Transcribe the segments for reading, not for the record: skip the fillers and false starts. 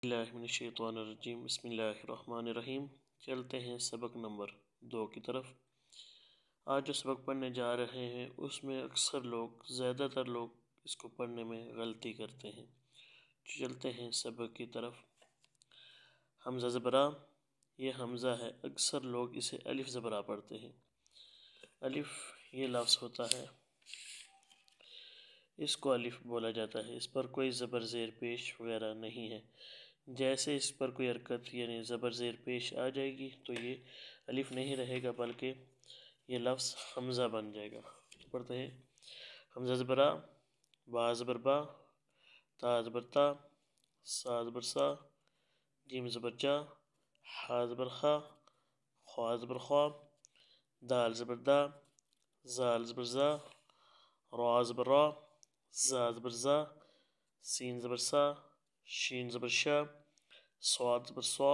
اللہ من الشیطان الرجیم بسم اللہ الرحمن الرحیم۔ چلتے ہیں سبق نمبر 2 کی طرف۔ آج جو سبق پڑھنے جا رہے ہیں اس میں اکثر زیادہ تر لوگ اس کو پڑھنے میں غلطی کرتے ہیں۔ چلتے ہیں سبق کی طرف۔ حمزہ زبرہ، یہ حمزہ ہے، اکثر لوگ اسے الف زبرہ پڑھتے ہیں۔ الف یہ لفظ ہوتا ہے، اس کو الف بولا جاتا ہے، اس پر کوئی زبر زیر پیش وغیرہ نہیں ہے۔ جیسے اس پر کوئی حرکت یعنی زبر زیر پیش آ جائے گی تو یہ الف نہیں رہے گا بلکہ یہ لفظ حمزہ بن جائے گا۔ پڑھتے ہیں حمزہ زبرہ، با زبر با، تا زبر تا، سا زبر سا، جیم زبر جا، حا زبر خا، خوا زبر خوا، دال زبر دا، زال زبر زا، را زبر را، زا زبر زا، سین زبر سا، شین زبر شا، صاد زبر صا،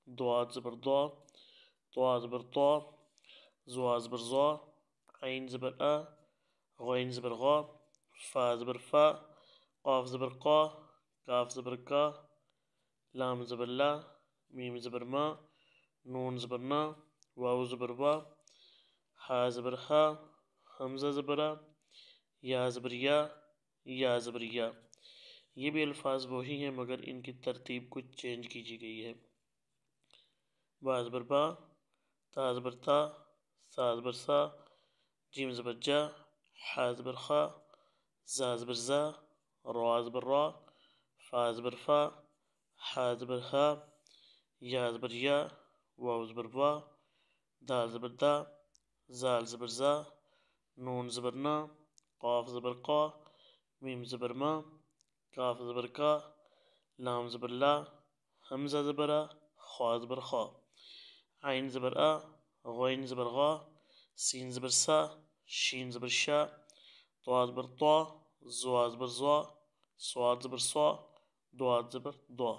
ضاد زبر ضا، طا زبر طا، زوا زبر زا، عین زبر آ، غین زبر غا، فا زبر فا، قاف زبر قا، کاف زبر کا، لام زبر لا، میم زبر ما، نون زبر نا، واو زبر وا، ہا زبر ہا، حمزہ زبرہ، یا زبر یا زبر یا۔ یہ بھی الفاظ وہی ہیں مگر ان کی ترتیب کچھ چینج کی گئی ہے۔ با زبر با، تا زبر تا، سا زبر سا، جیم زبر جا، حا زبر خا، زا زبر زا، را زبر را، فا زبر فا، حا زبر ہا، یا زبر یا، واو زبر وا، دال زبر دا، زال زبر زا، نون زبر نا، قاف زبر قا، میم زبر ما، کاف زبر کا، لام زبر لا، حمزہ زبرہ، خوا زبر خا، عین زبر آ، غین زبر غا، سین زبر سا، شین زبر شا، طا زبر طا، زوا زبر زوا، صاد زبر صا، ضاد زبر ضا۔